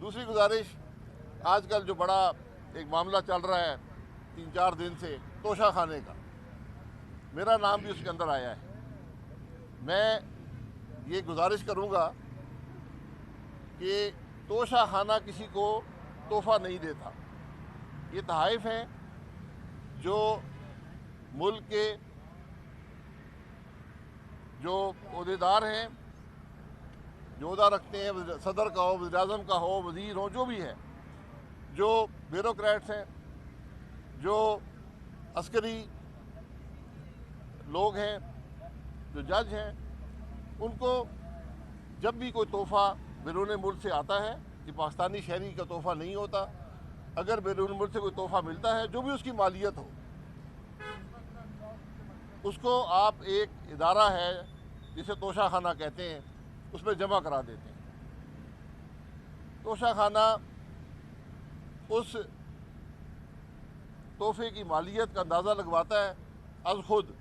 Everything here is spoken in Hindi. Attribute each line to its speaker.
Speaker 1: दूसरी गुजारिश, आजकल जो बड़ा एक मामला चल रहा है 3-4 दिन से तोशा खाने का, मेरा नाम भी उसके अंदर आया है। मैं ये गुजारिश करूँगा कि तोशा खाना किसी को तोहफा नहीं देता। ये तहाइफ हैं जो मुल्क के जो अहदेदार हैं, जो अहदा रखते हैं, सदर का हो, वज़ीर-ए-आज़म का हो, वज़ीर हो, जो भी है, जो ब्यूरोक्रेट्स हैं, जो अस्करी लोग हैं, जो जज हैं, उनको जब भी कोई तोहफ़ा बैरून मुल्क से आता है, कि पाकिस्तानी शहरी का तोहफ़ा नहीं होता, अगर बैरून मुल्क से कोई तोहफ़ा मिलता है, जो भी उसकी मालियत हो, उसको आप एक इदारा है जिसे तोशा खाना कहते हैं, उसमें जमा करा देते हैं। तोशा खाना उस तोहफे की मालियत का अंदाज़ा लगवाता है अज़ खुद